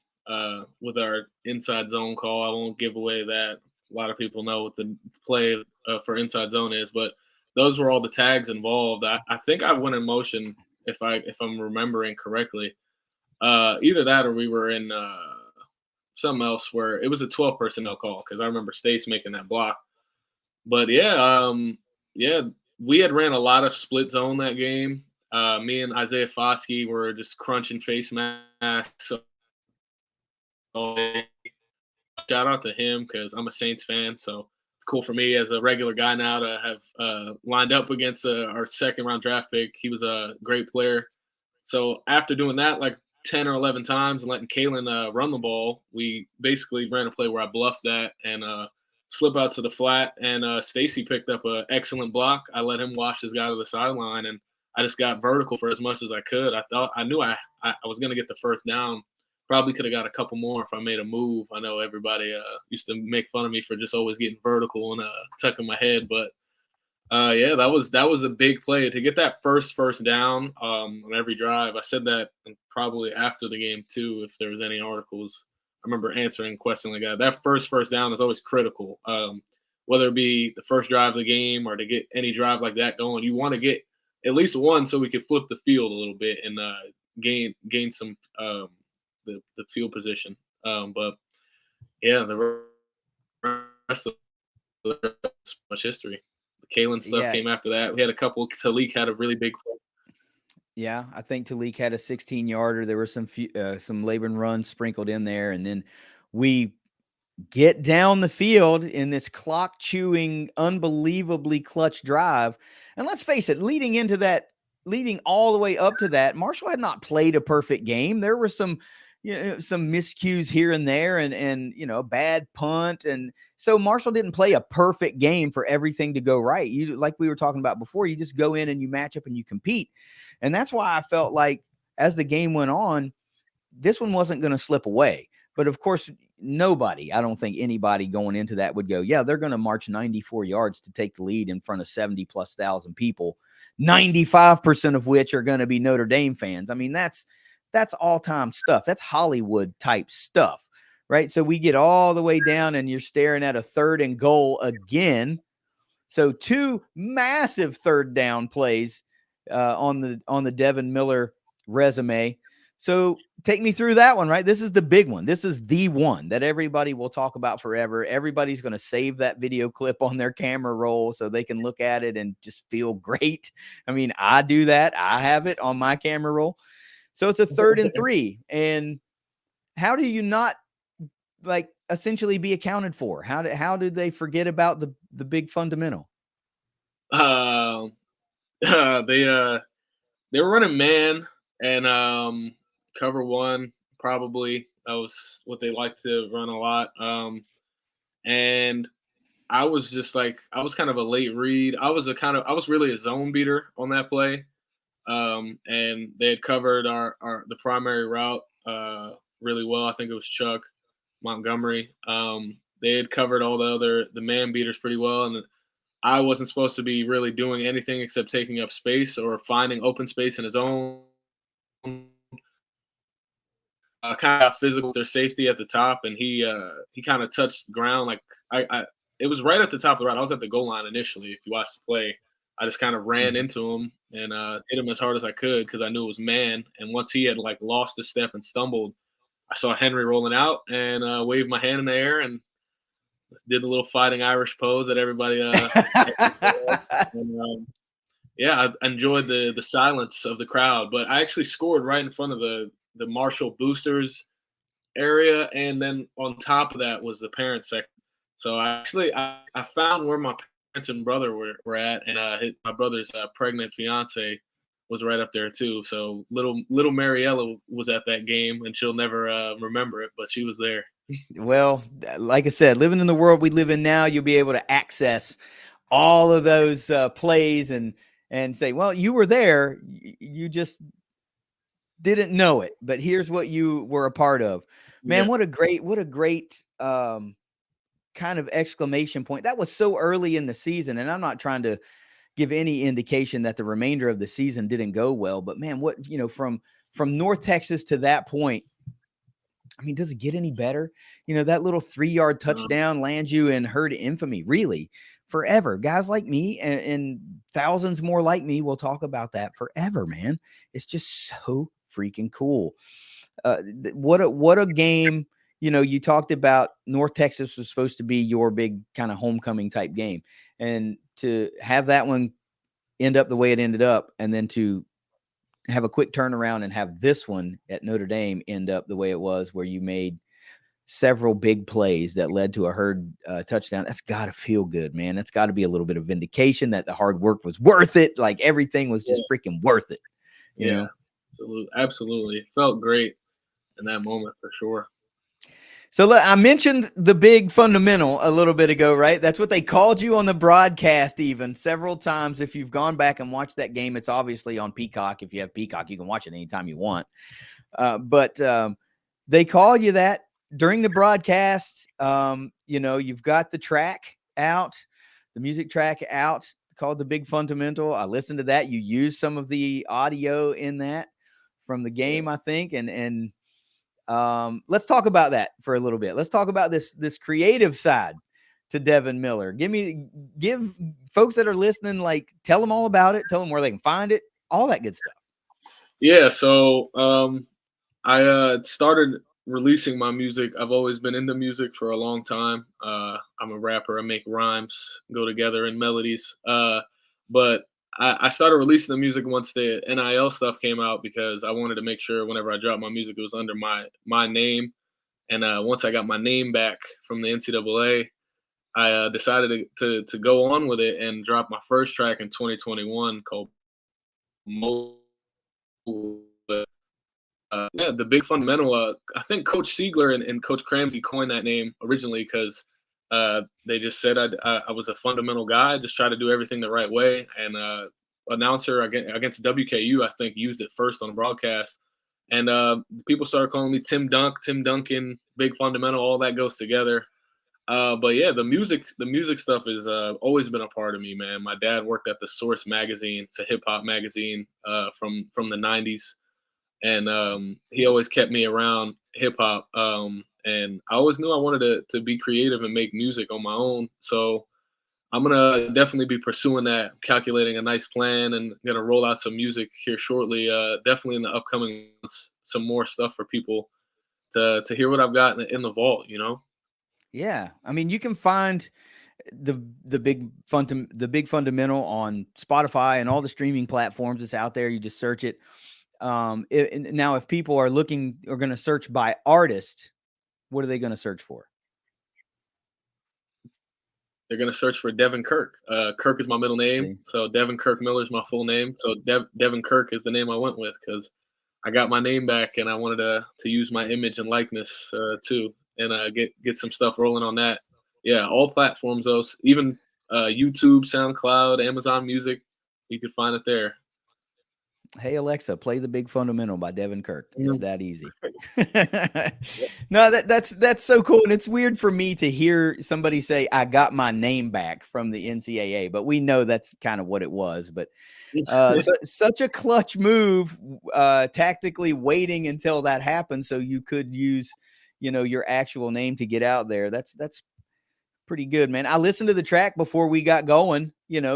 with our inside zone call. I won't give away that. A lot of people know what the play for inside zone is, but those were all the tags involved. I think I went in motion if I'm remembering correctly. Either that or we were in something else where it was a 12 personnel call because I remember Stace making that block. But yeah, we had ran a lot of split zone that game. Me and Isaiah Foskey were just crunching face masks. So shout out to him because I'm a Saints fan. So it's cool for me as a regular guy now to have lined up against our second round draft pick. He was a great player. So after doing that, like 10 or 11 times and letting Kalen run the ball, we basically ran a play where I bluffed that and slip out to the flat. And Stacy picked up an excellent block. I let him wash his guy to the sideline, and I just got vertical for as much as I could. I knew I was going to get the first down. Probably could have got a couple more if I made a move. I know everybody used to make fun of me for just always getting vertical and tucking my head, but yeah, that was a big play to get that first down on every drive. I said that probably after the game too, if there was any articles. I remember answering a question like that. That first down is always critical. Whether it be the first drive of the game or to get any drive like that going, you want to get at least one so we could flip the field a little bit and gain some the field position. But yeah, the rest of the much history. The Kalen stuff Yeah. came after that. We had a couple. Talik had a really big play. Yeah, I think Talik had a 16-yarder. There were some Laban runs sprinkled in there, and then we get down the field in this clock chewing, unbelievably clutch drive. And let's face it, leading all the way up to that, Marshall had not played a perfect game. There were some, some miscues here and there, and bad punt, and so Marshall didn't play a perfect game for everything to go right. You, like we were talking about before, you just go in and you match up and you compete, and that's why I felt like as the game went on, this one wasn't going to slip away. But of course, I don't think anybody going into that would go, yeah, they're going to march 94 yards to take the lead in front of 70 plus thousand people, 95% of which are going to be Notre Dame fans. I mean, that's all time stuff. That's Hollywood type stuff, right? So we get all the way down and you're staring at a 3rd and goal again. So 2 massive third down plays on the Devin Miller resume. So take me through that one, right? This is the big one. This is the one that everybody will talk about forever. Everybody's going to save that video clip on their camera roll so they can look at it and just feel great. I mean, I do that. I have it on my camera roll. So it's a 3rd and 3. And how do you not essentially be accounted for? How did they forget about the big fundamental? Uh, they were running man and cover one probably. That was what they like to run a lot. And I was just like I was kind of a late read. I was really a zone beater on that play. And they had covered the primary route really well. I think it was Chuck Montgomery. They had covered all the man beaters pretty well, and I wasn't supposed to be really doing anything except taking up space or finding open space in his own. Kind of physical with their safety at the top, and he kind of touched the ground like it was right at the top of the route. I was at the goal line initially. If you watch the play, I just kind of ran into him and hit him as hard as I could because I knew it was man. And once he had lost a step and stumbled, I saw Henry rolling out and waved my hand in the air and did the little fighting Irish pose that everybody. And, yeah, I enjoyed the silence of the crowd, but I actually scored right in front of the Marshall boosters area, and then on top of that was the parents section. So I found where my parents and brother were at, and my brother's pregnant fiance was right up there too. So little Mariella was at that game, and she'll never remember it, but she was there. Well, like I said, living in the world we live in now, you'll be able to access all of those plays and say, well, you were there, you just didn't know it, but here's what you were a part of. Man, Yeah. what a great kind of exclamation point. That was so early in the season, and I'm not trying to give any indication that the remainder of the season didn't go well, but man, what, from North Texas to that point, I mean, does it get any better? That little 3-yard touchdown lands you in herd infamy, really, forever. Guys like me and thousands more like me will talk about that forever, man. It's just so freaking cool. What a game. You talked about North Texas was supposed to be your big kind of homecoming type game. And to have that one end up the way it ended up, and then to have a quick turnaround and have this one at Notre Dame end up the way it was, where you made several big plays that led to a herd touchdown. That's got to feel good, man. That's got to be a little bit of vindication that the hard work was worth it. Like everything was just freaking worth it. You know? Absolutely. It felt great in that moment for sure. So I mentioned the big fundamental a little bit ago, right? That's what they called you on the broadcast even several times. If you've gone back and watched that game, it's obviously on Peacock. If you have Peacock, you can watch it anytime you want. But they call you that during the broadcast. You've got the track out, the music track out, called the Big Fundamental. I listened to that. You used some of the audio in that from the game, I think, and let's talk about that for a little bit. Let's talk about this creative side to Devin Miller. Give folks that are listening, tell them all about it. Tell them where they can find it, all that good stuff. Yeah. So I started releasing my music. I've always been into music for a long time. I'm a rapper. I make rhymes go together in melodies. But I started releasing the music once the NIL stuff came out because I wanted to make sure whenever I dropped my music, it was under my name. And once I got my name back from the NCAA, I decided to go on with it and drop my first track in 2021 called Mo. Yeah, the big fundamental. I think Coach Siegler and Coach Cramsey coined that name originally because they just said I was a fundamental guy, just try to do everything the right way. And announcer against WKU, I think, used it first on broadcast. And people started calling me Tim Dunk, Tim Duncan, big fundamental. All that goes together. But yeah, the music stuff has always been a part of me, man. My dad worked at the Source magazine. It's a hip hop magazine from the '90s, and he always kept me around hip hop. And I always knew I wanted to be creative and make music on my own. So I'm gonna definitely be pursuing that, calculating a nice plan, and gonna roll out some music here shortly. Definitely in the upcoming months, some more stuff for people to hear what I've got in the vault. You know. Yeah, I mean, you can find the big fundamental on Spotify and all the streaming platforms. It's out there. You just search it. Now, if people are going to search by artist, what are they going to search for? They're gonna search for Devin Kirk. Kirk is my middle name, See, so Devin Kirk Miller is my full name. So Devin Kirk is the name I went with because I got my name back and I wanted to use my image and likeness too, and get some stuff rolling on that. Yeah, all platforms though, even YouTube, SoundCloud, Amazon Music, you can find it there. hey Alexa, play the big fundamental by Devin Kirk. It's Mhm. that easy. No, that's so cool, and it's weird for me to hear somebody say I got my name back from the NCAA, but we know that's kind of what it was. But such a clutch move, tactically waiting until that happened so you could use, your actual name to get out there. That's pretty good, man. I listened to the track before we got going,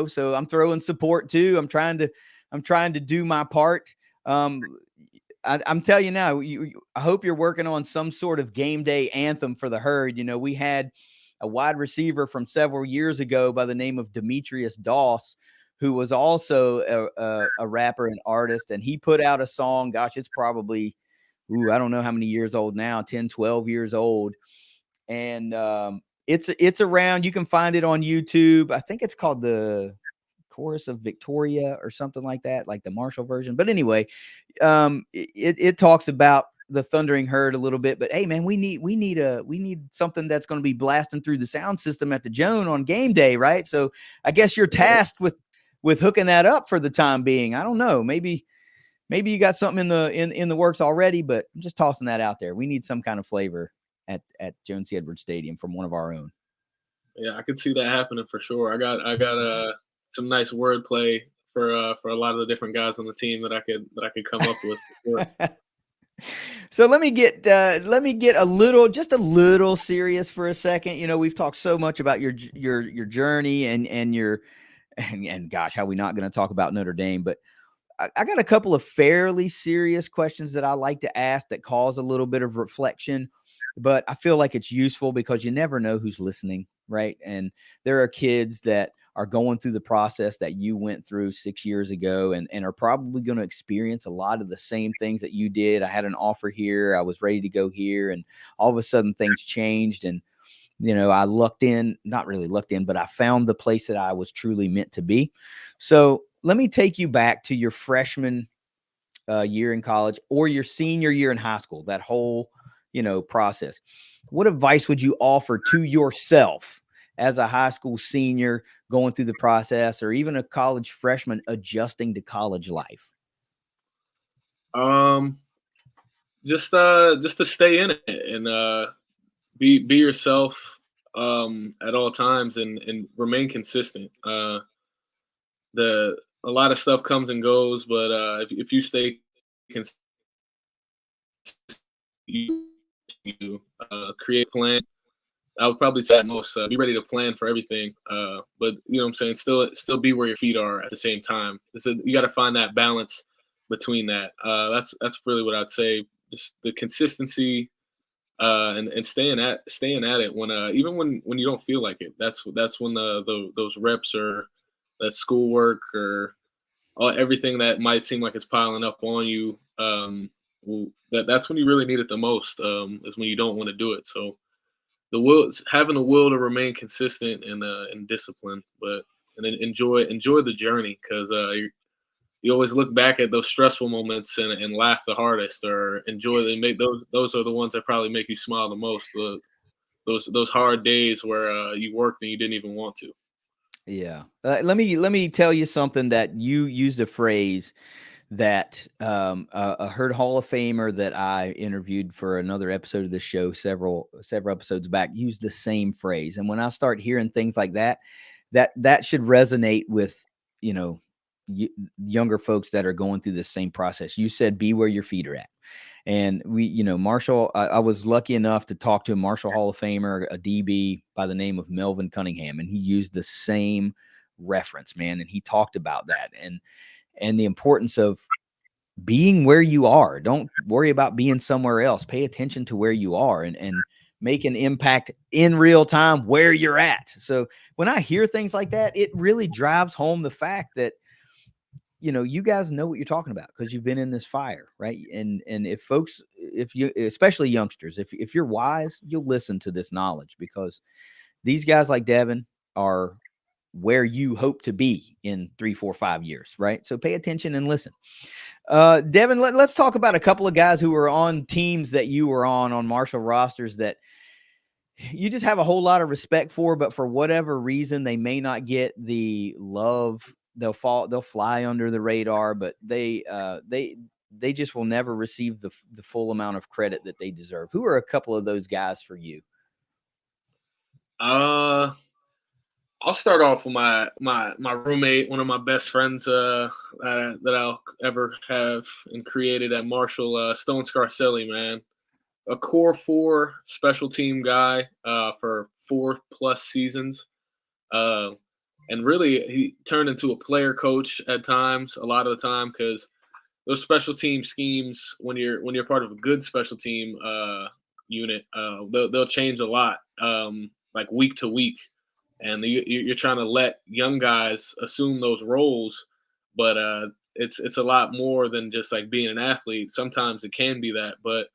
so I'm throwing support too. I'm trying to do my part. Um, I'm telling you now, I hope you're working on some sort of game day anthem for the herd. We had a wide receiver from several years ago by the name of Demetrius Doss, who was also a rapper and artist. And he put out a song. Gosh, it's probably, I don't know how many years old now, 10, 12 years old. And it's around. You can find it on YouTube. I think it's called the Chorus of Victoria or something like that, like the Marshall version. But anyway, it talks about the thundering herd a little bit. But hey, man, we need something that's going to be blasting through the sound system at the Joan on game day, right? So I guess you're tasked with hooking that up for the time being. I don't know, maybe you got something in the works already, but I'm just tossing that out there. We need some kind of flavor at Joan C. Edwards Stadium from one of our own. Yeah, I could see that happening for sure. I got some nice wordplay for a lot of the different guys on the team that I could come up with. For sure. So let me get just a little serious for a second. We've talked so much about your journey and your and gosh, how we not going to talk about Notre Dame, but I got a couple of fairly serious questions that I like to ask that cause a little bit of reflection, but I feel like it's useful because you never know who's listening, right? And there are kids that are going through the process that you went through 6 years ago and are probably going to experience a lot of the same things that you did. I had an offer here, I was ready to go here, and all of a sudden things changed. And I not really lucked in, but I found the place that I was truly meant to be. So let me take you back to your freshman year in college or your senior year in high school, that whole, process. What advice would you offer to yourself as a high school senior going through the process, or even a college freshman adjusting to college life? Um, just to stay in it and be yourself at all times and remain consistent. The A lot of stuff comes and goes, but if you stay consistent, you create a plan. I would probably say at most be ready to plan for everything, but you know what I'm saying. Still be where your feet are at the same time. You got to find that balance between that. That's really what I'd say. Just the consistency and staying at it when even when you don't feel like it. That's when those reps or that schoolwork or everything that might seem like it's piling up on you that's when you really need it the most. Is when you don't want to do it. So the will, having the will to remain consistent and disciplined, but and then enjoy the journey because you always look back at those stressful moments and laugh the hardest or enjoy they make those are the ones that probably make you smile the most. Those hard days where you worked and you didn't even want to. Yeah. Let me tell you something that you used a phrase that a Herd Hall of Famer that I interviewed for another episode of the show several episodes back used the same phrase. And when I start hearing things like that, that should resonate with you know y- younger folks that are going through the same process. You said, "Be where your feet are at." And Marshall, I was lucky enough to talk to a Marshall Hall of Famer, a DB by the name of Melvin Cunningham, and he used the same reference, man. And he talked about that and the importance of being where you are. Don't worry about being somewhere else. Pay attention to where you are and make an impact in real time where you're at. So when I hear things like that, it really drives home the fact that you guys know what you're talking about because you've been in this fire, right? And if folks, if you, especially youngsters, if you're wise, you'll listen to this knowledge because these guys like Devin are where you hope to be in 3, 4, 5 years, right? So pay attention and listen. Devin, let's talk about a couple of guys who were on teams that you were on Marshall rosters that you just have a whole lot of respect for, but for whatever reason, they may not get the love. They'll fly under the radar, but they just will never receive the full amount of credit that they deserve. Who are a couple of those guys for you? Uh, I'll start off with my roommate, one of my best friends that I'll ever have and created at Marshall, Stone Scarcelli, man. A core four special team guy for 4+ seasons. Uh, and really, he turned into a player coach at times, a lot of the time, because those special team schemes, when you're part of a good special team unit, they'll change a lot, like week to week, and you're trying to let young guys assume those roles, but it's a lot more than just like being an athlete. Sometimes it can be that, but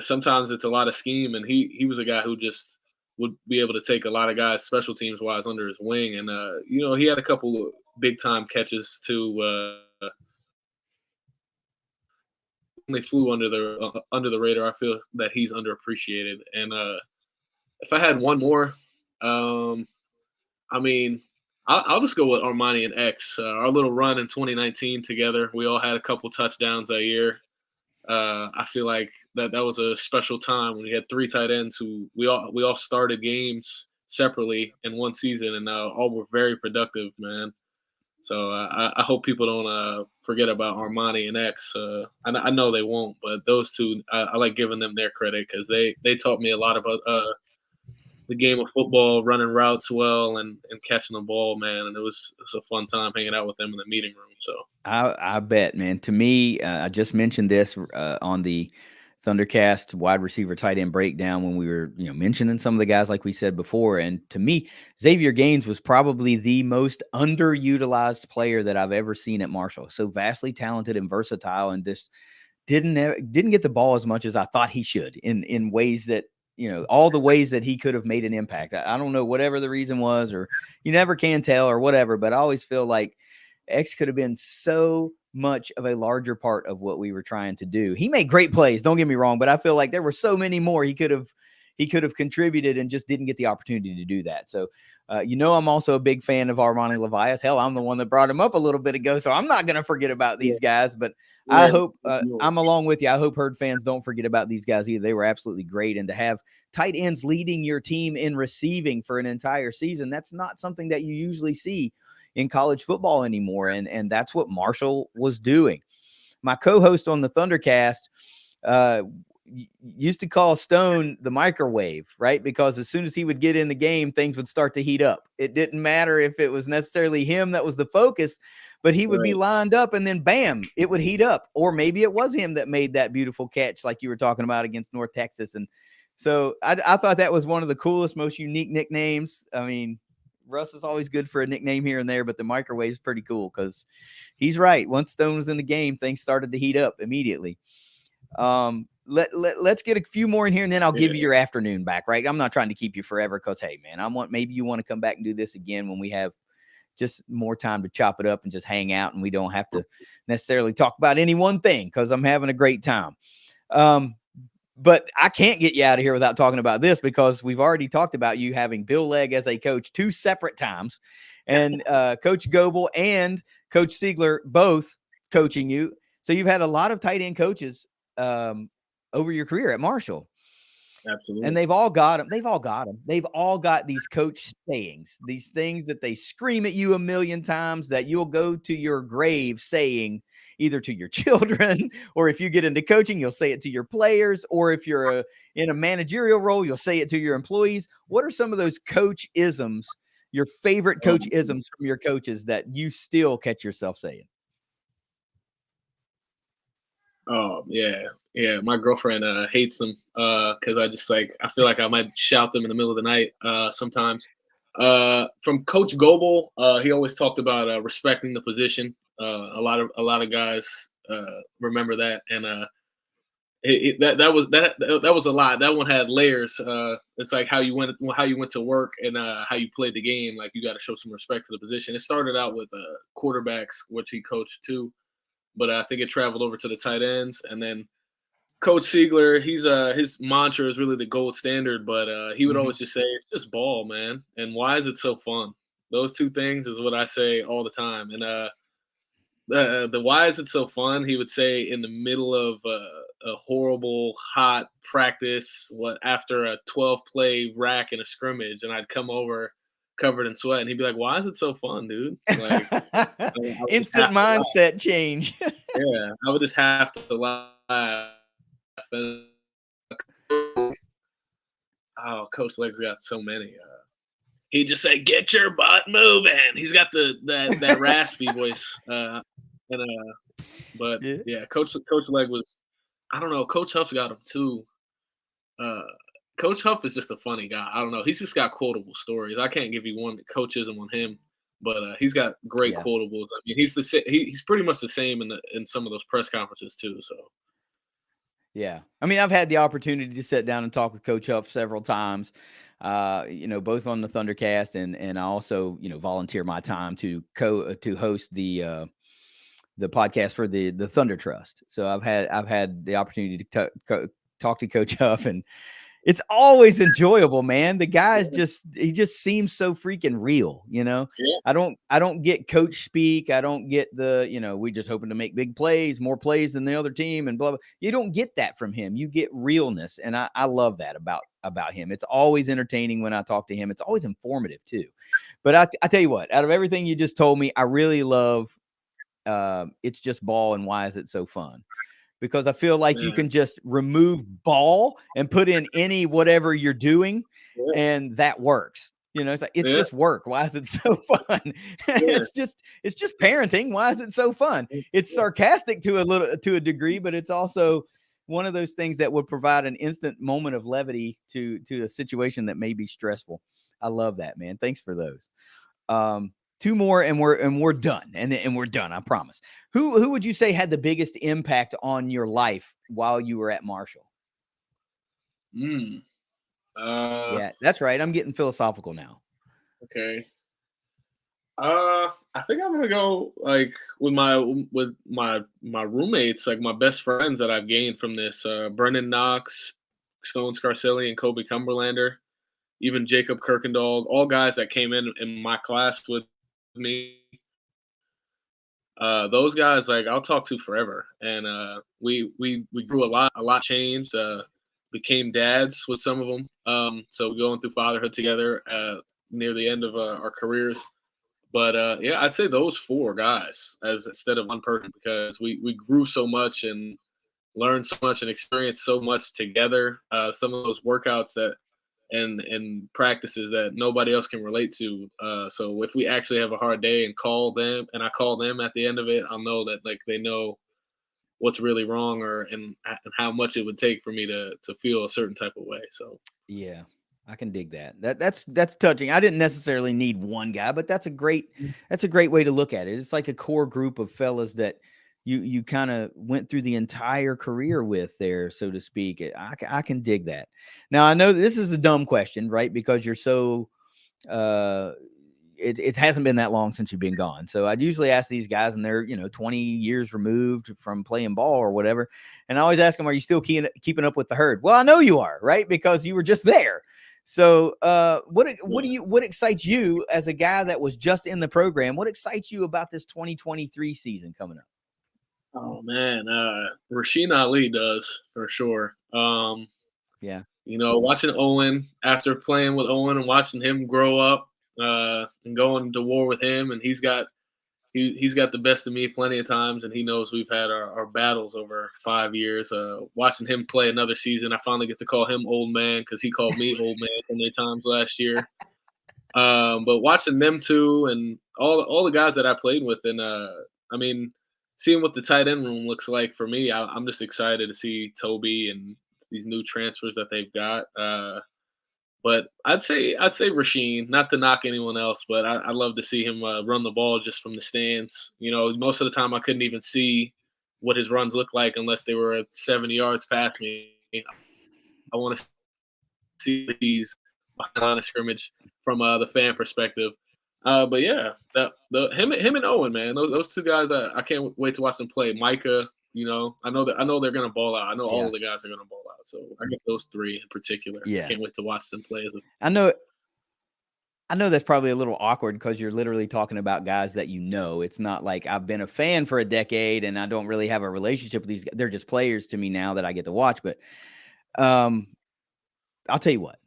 sometimes it's a lot of scheme. And he was a guy who just would be able to take a lot of guys special teams wise under his wing, and he had a couple of big time catches too. They flew under the radar. I feel that he's underappreciated. And if I had one more, um, I mean, I'll just go with Armani and X. Our little run in 2019 together, we all had a couple touchdowns that year. I feel like that was a special time when we had three tight ends who we all started games separately in one season, and all were very productive, man. So I hope people don't forget about Armani and X. I know they won't, but those two, I like giving them their credit because they taught me a lot about the game of football, running routes well, and catching the ball, man. And it was a fun time hanging out with them in the meeting room. So I bet, man. To me, I just mentioned this on the Thundercast wide receiver tight end breakdown when we were, mentioning some of the guys like we said before. And to me, Xavier Gaines was probably the most underutilized player that I've ever seen at Marshall. So vastly talented and versatile, and just didn't get the ball as much as I thought he should in ways that all the ways that he could have made an impact. I don't know whatever the reason was, or you never can tell, or whatever. But I always feel like X could have been so much of a larger part of what we were trying to do. He made great plays, don't get me wrong, but I feel like there were so many more he could have contributed and just didn't get the opportunity to do that. So, I'm also a big fan of Armani Levias. Hell, I'm the one that brought him up a little bit ago, so I'm not going to forget about yeah, these guys. But I yeah, hope I'm along with you. I hope Herd fans don't forget about these guys either. They were absolutely great, and to have tight ends leading your team in receiving for an entire season, that's not something that you usually see in college football anymore. And that's what Marshall was doing. My co-host on the Thundercast uh, used to call Stone the microwave, right? Because as soon as he would get in the game, things would start to heat up. It didn't matter if it was necessarily him that was the focus, but he would be right. lined up and then bam, it would heat up. Or maybe it was him that made that beautiful catch like you were talking about against North Texas. And so I thought that was one of the coolest, most unique nicknames. I mean, Russ is always good for a nickname here and there, but the microwave is pretty cool because he's right. Once Stone was in the game, things started to heat up immediately. Let's get a few more in here, and then I'll give you Yeah, your afternoon back. Right? I'm not trying to keep you forever because, hey, man, maybe you want to come back and do this again when we have just more time to chop it up and just hang out, and we don't have to necessarily talk about any one thing because I'm having a great time. Um, but I can't get you out of here without talking about this because we've already talked about you having Bill Legg as a coach 2 separate times, and Coach Goebel and Coach Siegler both coaching you. So you've had a lot of tight end coaches um, over your career at Marshall. And absolutely. they've all got them. They've all got them. They've all got these coach sayings, these things that they scream at you a million times that you'll go to your grave saying, either to your children, or if you get into coaching, you'll say it to your players, or if you're in a managerial role, you'll say it to your employees. What are some of those coach isms, your favorite coach Um, isms from your coaches that you still catch yourself saying? oh yeah, yeah. My girlfriend hates them because I just like I feel like I might shout them in the middle of the night sometimes. From Coach Goebel, he always talked about respecting the position. A lot of guys remember that, and that was a lot. That one had layers. It's like how you went to work and how you played the game. Like you got to show some respect to the position. It started out with quarterbacks, which he coached too, but I think it traveled over to the tight ends, and then Coach Siegler, he's his mantra is really the gold standard, but he would Mm-hmm. always just say it's just ball, man. And why is it so fun? Those two things is what I say all the time. And the why is it so fun? He would say in the middle of a horrible hot practice, what after a 12 play rack in a scrimmage, and I'd come over covered in sweat, and he'd be like, "Why is it so fun, dude?" Like I would just Instant have to laugh. mindset change. Yeah, I would just have to laugh. And oh, Coach Legg's got so many. He just said, "Get your butt moving." He's got that raspy voice, and but Yeah. yeah, Coach Legg was. I don't know. Coach Huff's got him too. Uh, Coach Huff is just a funny guy. I don't know. He's just got quotable stories. I can't give you one coachism on him, but he's got great Yeah. quotables. I mean, he's pretty much the same in some of those press conferences too. So Yeah. I mean, I've had the opportunity to sit down and talk with Coach Huff several times, both on the Thundercast, and I also, volunteer my time to host the podcast for the Thunder Trust. So I've had the opportunity to talk to Coach Huff, and it's always enjoyable, man. The guy's yeah, he just seems so freaking real, you know. yeah, I don't get coach speak. I don't get we just hoping to make big plays, more plays than the other team and blah blah. You don't get that from him. You get realness. And I love that about him. It's always entertaining when I talk to him. It's always informative too. But I tell you what, out of everything you just told me, I really love it's just ball and why is it so fun? Because I feel like you yeah, can just remove ball and put in any whatever you're doing, yeah, and that works. It's yeah, just work. Why is it so fun? yeah, It's just parenting. Why is it so fun? It's yeah. sarcastic to a degree, but it's also one of those things that would provide an instant moment of levity to a situation that may be stressful. I love that, man. Thanks for those. Um, two more, and we're done, and we're done. I promise. Who would you say had the biggest impact on your life while you were at Marshall? Mm. Uh, Yeah, that's right. I'm getting philosophical now. okay. I think I'm gonna go like with my roommates, like my best friends that I've gained from this. Brendan Knox, Stone Scarcelli, and Kobe Cumberlander, even Jacob Kirkendall, all guys that came in my class with me. Those guys, like I'll talk to forever, and we grew a lot changed. Became dads with some of them. So going through fatherhood together near the end of our careers. But yeah, I'd say those four guys as instead of one person because we grew so much and learned so much and experienced so much together. Some of those workouts that and practices that nobody else can relate to. So if we actually have a hard day and call them and I call them at the end of it, I'll know that like they know what's really wrong and how much it would take for me to feel a certain type of way. So Yeah, I can dig that. That's touching. I didn't necessarily need one guy, but that's a great way to look at it. It's like a core group of fellas that you kind of went through the entire career with there, so to speak. I can dig that. Now I know this is a dumb question, right? Because you're so uh it hasn't been that long since you've been gone. So I'd usually ask these guys, and they're 20 years removed from playing ball or whatever, and I always ask them, "Are you still keeping up with the herd?" Well, I know you are, right? Because you were just there. So, what excites you as a guy that was just in the program? What excites you about this 2023 season coming up? Oh man, Rasheen Ali does for sure. Yeah, Watching Owen after playing with Owen and watching him grow up and going to war with him, and he's got the best of me plenty of times, and he knows we've had our battles over 5 years. Watching him play another season, I finally get to call him old man because he called me old man so many times last year. But watching them two and all the guys that I played with, and I mean, seeing what the tight end room looks like for me, I'm just excited to see Toby and these new transfers that they've got. But I'd say Rasheen, not to knock anyone else, but I love to see him run the ball just from the stands. Most of the time I couldn't even see what his runs looked like unless they were 70 yards past me. I want to see these behind the line of scrimmage from the fan perspective. But yeah, him and Owen, man, those two guys, I can't wait to watch them play. Micah, I know they're gonna ball out. I know all yeah, of the guys are gonna ball out. So I guess those three in particular, I yeah. can't wait to watch them play as a. I know. I know that's probably a little awkward because you're literally talking about guys that you know. It's not like I've been a fan for a decade and I don't really have a relationship with these guys. They're just players to me now that I get to watch. But um, I'll tell you what,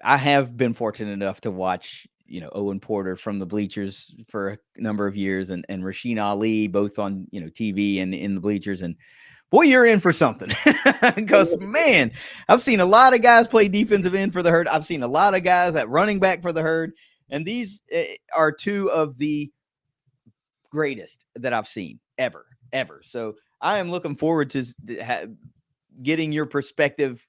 I have been fortunate enough to watch, Owen Porter from the bleachers for a number of years, and Rasheen Ali both on, TV and in the bleachers. And boy, you're in for something. Because, man, I've seen a lot of guys play defensive end for the herd. I've seen a lot of guys at running back for the herd. And these are two of the greatest that I've seen ever, ever. So I am looking forward to getting your perspective,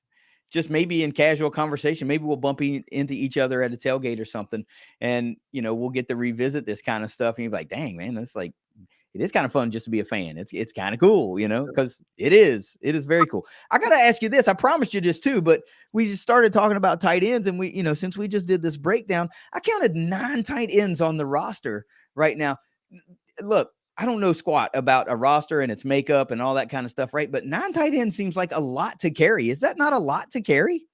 just maybe in casual conversation. Maybe we'll bump into each other at a tailgate or something, and we'll get to revisit this kind of stuff. And you're like, dang, man, that's like, it is kind of fun just to be a fan. It's kind of cool, because it is very cool. I got to ask you this. I promised you this too, but we just started talking about tight ends, and we, since we just did this breakdown, I counted 9 tight ends on the roster right now. Look, I don't know squat about a roster and its makeup and all that kind of stuff, right? But 9 tight ends seems like a lot to carry. Is that not a lot to carry?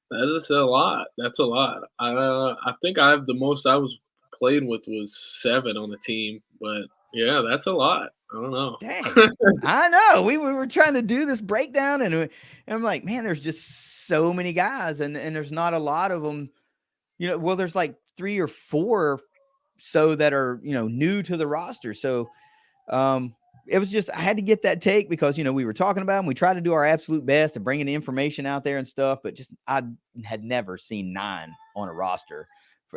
That is a lot. That's a lot. I think I have the most I was played with was 7 on the team, but yeah, that's a lot. I don't know. Dang, I know. We were trying to do this breakdown, and I'm like, man, there's just so many guys, and there's not a lot of them. Well, there's like 3 or 4 so that are new to the roster. So it was just, I had to get that take because we were talking about them. We tried to do our absolute best to bring the information out there and stuff, but just I had never seen 9 on a roster,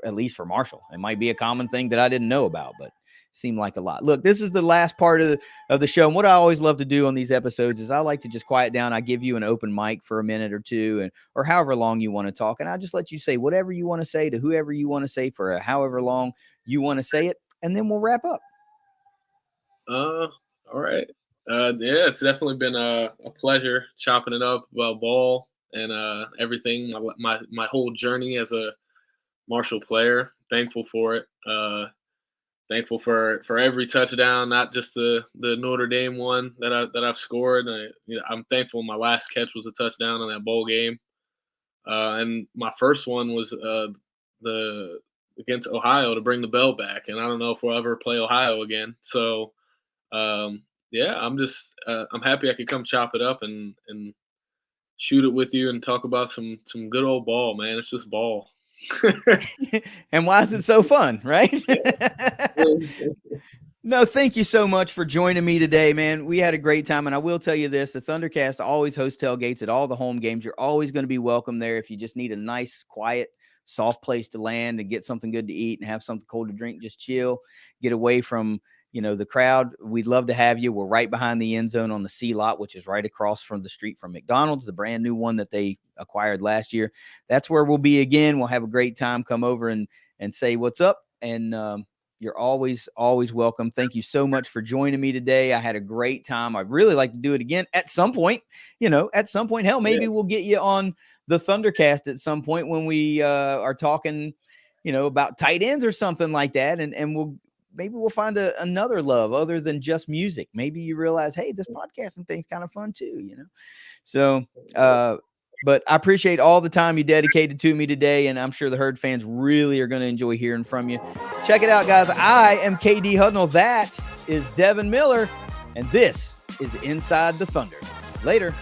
at least for Marshall. It might be a common thing that I didn't know about, but seemed like a lot. Look, this is the last part of the show, and what I always love to do on these episodes is I like to just quiet down. I give you an open mic for a minute or two, and or however long you want to talk, and I just let you say whatever you want to say to whoever you want to say for however long you want to say it, and then we'll wrap up. All right. Yeah, it's definitely been a pleasure chopping it up about ball and everything. My whole journey as a Marshall player. Thankful for it. Thankful for every touchdown, not just the Notre Dame one that I've scored. I'm thankful my last catch was a touchdown in that bowl game, and my first one was the against Ohio to bring the bell back. And I don't know if we'll ever play Ohio again. So yeah, I'm happy I could come chop it up and shoot it with you and talk about some good old ball, man. It's just ball. And why is it so fun, right? No, thank you so much for joining me today, man. We had a great time, and I will tell you this, the Thundercast always hosts tailgates at all the home games. You're always going to be welcome there if you just need a nice, quiet, soft place to land and get something good to eat and have something cold to drink. Just chill, get away from the crowd. We'd love to have you. We're right behind the end zone on the C lot, which is right across from the street from McDonald's, the brand new one that they acquired last year. That's where we'll be again. We'll have a great time. Come over and say what's up. And You're always welcome. Thank you so much for joining me today. I had a great time. I'd really like to do it again at some point. At some point, hell, maybe we'll get you on the Thundercast at some point when we are talking, about tight ends or something like that, and we'll find another love other than just music. Maybe you realize, hey, this podcasting thing's kind of fun too. So, but I appreciate all the time you dedicated to me today, and I'm sure the Herd fans really are going to enjoy hearing from you. Check it out, guys. I am KD Hudnall. That is Devin Miller, and this is Inside the Thunder. Later.